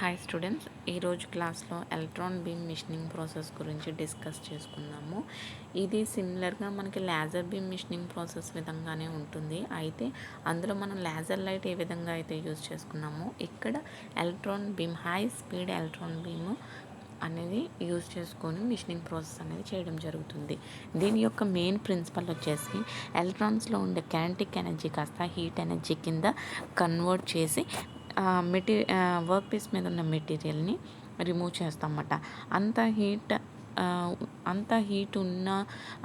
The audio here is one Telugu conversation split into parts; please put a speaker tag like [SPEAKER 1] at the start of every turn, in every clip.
[SPEAKER 1] హాయ్ స్టూడెంట్స్, ఈరోజు క్లాస్లో ఎలక్ట్రాన్ బీమ్ మిషనింగ్ ప్రాసెస్ గురించి డిస్కస్ చేసుకుందాము. ఇది సిమిలర్గా మనకి లేజర్ బీమ్ మిషనింగ్ ప్రాసెస్ విధంగానే ఉంటుంది. అయితే అందులో మనం లేజర్ లైట్ ఏ విధంగా అయితే యూజ్ చేసుకున్నామో ఇక్కడ electron beam, high speed electron beam అనేది యూజ్ చేసుకొని మిషనింగ్ ప్రాసెస్ అనేది చేయడం జరుగుతుంది. దీని యొక్క మెయిన్ ప్రిన్సిపల్ వచ్చేసి ఎలక్ట్రాన్స్లో ఉండే కైనెటిక్ ఎనర్జీ కాస్త హీట్ ఎనర్జీ కింద కన్వర్ట్ చేసి వర్క్ పీస్ మీద ఉన్న మెటీరియల్ని రిమూవ్ చేస్తామన్నమాట. అంత హీట్ ఉన్న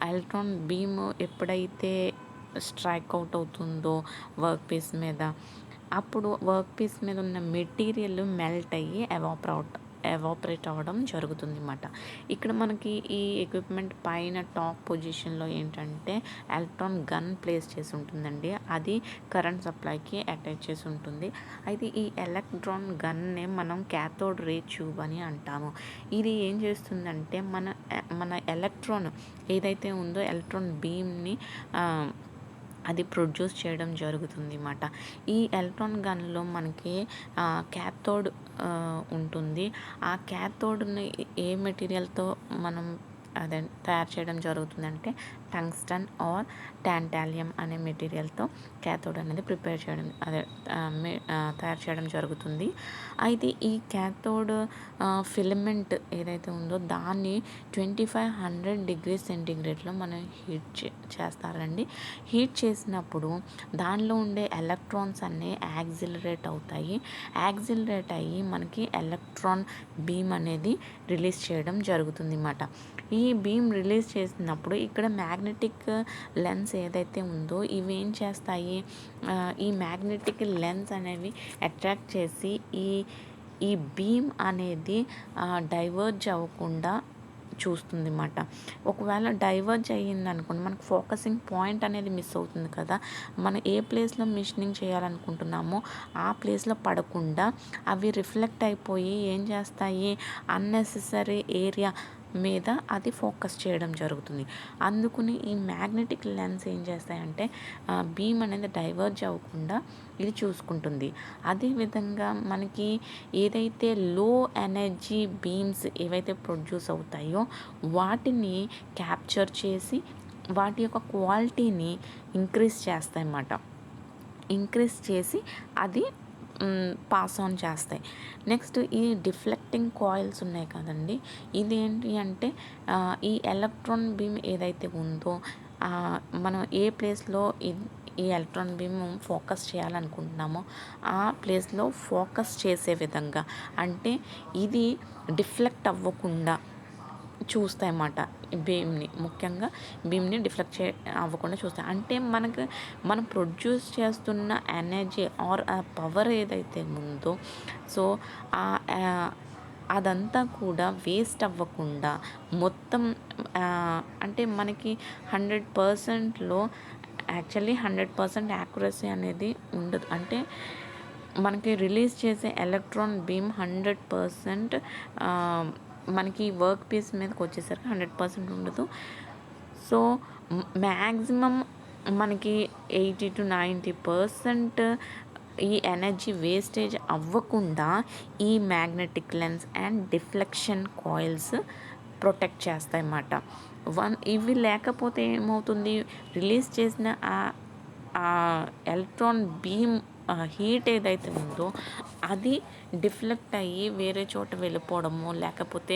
[SPEAKER 1] ఎలక్ట్రాన్ బీమ్ ఎప్పుడైతే స్ట్రైక్ అవుట్ అవుతుందో వర్క్ పీస్ మీద, అప్పుడు వర్క్ పీస్ మీద ఉన్న మెటీరియల్ మెల్ట్ అయ్యి ఎవాపరేట్ అవ్వడం జరుగుతుంది అన్నమాట. ఇక్కడ మనకి ఈ ఎక్విప్మెంట్ పైన టాప్ పొజిషన్లో ఏంటంటే ఎలక్ట్రాన్ గన్ ప్లేస్ చేసి ఉంటుందండి. అది కరెంట్ సప్లైకి అటాచ్ చేసి ఉంటుంది. అయితే ఈ ఎలక్ట్రాన్ గన్నే మనం క్యాథోడ్ రే ట్యూబ్ అని అంటాము. ఇది ఏం చేస్తుందంటే మన ఎలక్ట్రాన్ ఏదైతే ఉందో ఎలక్ట్రాన్ బీమ్ని అది ప్రొడ్యూస్ చేయడం జరుగుతుంది అన్నమాట. ఈ ఎలక్ట్రాన్ గన్లో మనకి క్యాథోడ్ ఉంటుంది. ఆ క్యాథోడ్ని ఏ మెటీరియల్తో మనం అదే తయారు చేయడం జరుగుతుందంటే టంగ్స్టన్ ఆర్ టాంటాలియం అనే మెటీరియల్తో క్యాథోడ్ అనేది తయారు చేయడం జరుగుతుంది. అయితే ఈ క్యాథోడ్ ఫిలమెంట్ ఏదైతే ఉందో దాన్ని 2500 డిగ్రీ సెంటీగ్రేడ్లో మనం హీట్ చేస్తారండి. హీట్ చేసినప్పుడు దానిలో ఉండే ఎలక్ట్రాన్స్ అన్నీ యాక్సిలరేట్ అయ్యి మనకి ఎలక్ట్రాన్ బీమ్ అనేది రిలీజ్ చేయడం జరుగుతుంది అన్నమాట. ఈ బీమ్ రిలీజ్ చేసినప్పుడు ఇక్కడ మ్యాగ్నెటిక్ లెన్స్ ఏదైతే ఉందో ఇవి ఏం చేస్తాయి, ఈ మ్యాగ్నెటిక్ లెన్స్ అనేవి అట్రాక్ట్ చేసి ఈ బీమ్ అనేది డైవర్జ్ అవ్వకుండా చూస్తుంది అన్నమాట. ఒకవేళ డైవర్జ్ అయ్యింది అనుకోండి, మనకు ఫోకసింగ్ పాయింట్ అనేది మిస్ అవుతుంది కదా. మనం ఏ ప్లేస్లో మిషనింగ్ చేయాలనుకుంటున్నామో ఆ ప్లేస్లో పడకుండా అవి రిఫ్లెక్ట్ అయిపోయి ఏం చేస్తాయి, అన్నెసెసరీ ఏరియా మీద అది ఫోకస్ చేయడం జరుగుతుంది. అందుకని ఈ మ్యాగ్నెటిక్ లెన్స్ ఏం చేస్తాయంటే బీమ్ అనేది డైవర్జ్ అవ్వకుండా ఇది చూసుకుంటుంది. అదేవిధంగా మనకి ఏదైతే లో ఎనర్జీ బీమ్స్ ఏవైతే ప్రొడ్యూస్ అవుతాయో వాటిని క్యాప్చర్ చేసి వాటి యొక్క క్వాలిటీని ఇంక్రీజ్ చేస్తాయన్నమాట. ఇంక్రీజ్ చేసి అది పాస్ ఆన్ చేస్తాయి. నెక్స్ట్ ఈ డిఫ్లెక్టింగ్ కాయిల్స్ ఉన్నాయి కదండి, ఇదేంటి అంటే ఈ ఎలక్ట్రాన్ బీమ్ ఏదైతే ఉందో మనం ఏ ప్లేస్లో ఈ ఎలక్ట్రాన్ బీమ్ ఫోకస్ చేయాలనుకుంటున్నామో ఆ ప్లేస్లో ఫోకస్ చేసే విధంగా, అంటే ఇది డిఫ్లెక్ట్ అవ్వకుండా చూస్తాయన్నమాట. ముఖ్యంగా బీమ్ని డిఫ్లెక్ట్ అవ్వకుండా చూస్తాయి. అంటే మనం ప్రొడ్యూస్ చేస్తున్న ఎనర్జీ ఆర్ ఆ పవర్ ఏదైతే ఉందో సో అదంతా కూడా వేస్ట్ అవ్వకుండా మొత్తం అంటే మనకి 100%లో యాక్చువల్లీ 100% యాక్యురసీ అనేది ఉండదు. అంటే మనకి రిలీజ్ చేసే ఎలక్ట్రాన్ బీమ్ 100% మనకి వర్క్ పీస్ మీదకి వచ్చేసరికి 100% ఉండదు. సో మ్యాక్సిమం మనకి 80 to 90% ఈ ఎనర్జీ వేస్టేజ్ అవ్వకుండా ఈ magnetic lens and deflection coils protect చేస్తాయి అన్నమాట. ఇవి లేకపోతే ఏమవుతుంది, రిలీజ్ చేసిన ఆ ఎలక్ట్రాన్ బీమ్ హీట్ ఏదైతే ఉందో అది డిఫ్లెక్ట్ అయ్యి వేరే చోట వెళ్ళిపోవడము, లేకపోతే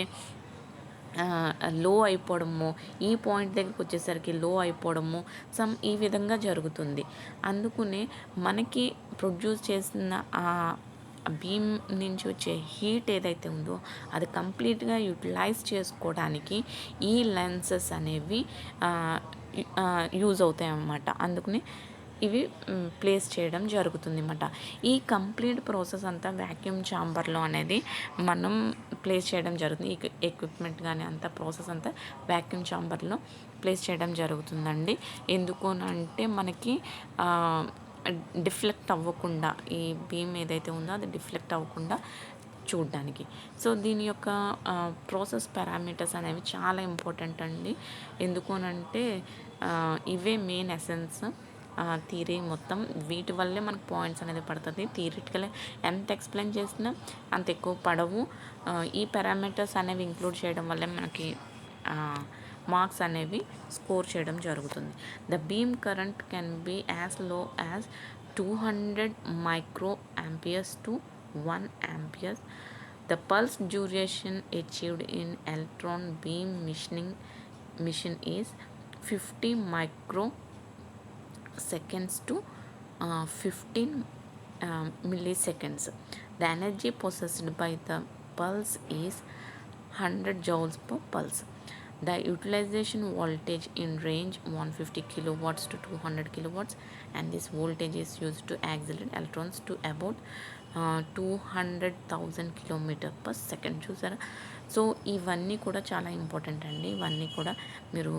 [SPEAKER 1] లో అయిపోవడము, ఈ పాయింట్ దగ్గరికి వచ్చేసరికి లో అయిపోవడము ఈ విధంగా జరుగుతుంది. అందుకనే మనకి ప్రొడ్యూస్ చేసిన ఆ బీమ్ నుంచి వచ్చే హీట్ ఏదైతే ఉందో అది కంప్లీట్గా యూటిలైజ్ చేసుకోవడానికి ఈ లెన్సెస్ అనేవి యూజ్ అవుతాయి అన్నమాట. అందుకని ఇవి ప్లేస్ చేయడం జరుగుతుంది అన్నమాట. ఈ కంప్లీట్ ప్రాసెస్ అంతా వ్యాక్యూమ్ ఛాంబర్లో అనేది మనం ప్లేస్ చేయడం జరుగుతుంది. ఈ ఎక్విప్మెంట్ కానీ అంత ప్రాసెస్ అంతా వ్యాక్యూమ్ ఛాంబర్లో ప్లేస్ చేయడం జరుగుతుందండి. ఎందుకు అంటే మనకి డిఫ్లెక్ట్ అవ్వకుండా, ఈ బీమ్ ఏదైతే ఉందో అది డిఫ్లెక్ట్ అవ్వకుండా చూడడానికి. సో దీని యొక్క ప్రాసెస్ పారామీటర్స్ అనేవి చాలా ఇంపార్టెంట్ అండి. ఎందుకు అంటే ఇవే మెయిన్ ఎసెన్స్ థియరీ మొత్తం వీటి వల్లే మనకు పాయింట్స్ అనేది పడుతుంది. థియరిటికల్ ఎంత ఎక్స్ప్లెయిన్ చేసినా అంత ఎక్కువ పడవు. ఈ పారామీటర్స్ అనేవి ఇంక్లూడ్ చేయడం వల్లే మనకి మార్క్స్ అనేవి స్కోర్ చేయడం జరుగుతుంది. The beam current can be as low as 200 micro amperes to 1 amperes. The pulse duration achieved in electron beam mission is 50 microseconds to 15 milliseconds. The energy possessed by the pulse is 100 joules per pulse. The utilization voltage in range 150 kilowatts to 200 kilowatts, and this voltage is used to accelerate electrons to about 200,000 kilometer per second. చూసారా? సో ఇవన్నీ కూడా చాలా ఇంపార్టెంట్ అండి. ఇవన్నీ కూడా మీరు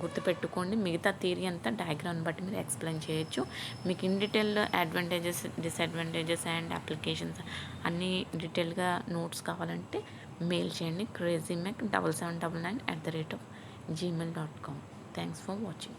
[SPEAKER 1] గుర్తుపెట్టుకోండి. మిగతా థియరీ అంతా డయాగ్రామ్ బట్టి మీరు ఎక్స్ప్లెయిన్ చేయొచ్చు. మీకు in detail advantages, disadvantages and applications అన్నీ డీటెయిల్గా నోట్స్ కావాలంటే మెయిల్ చేయండి crazymac7799@gmail.com. Thanks for watching.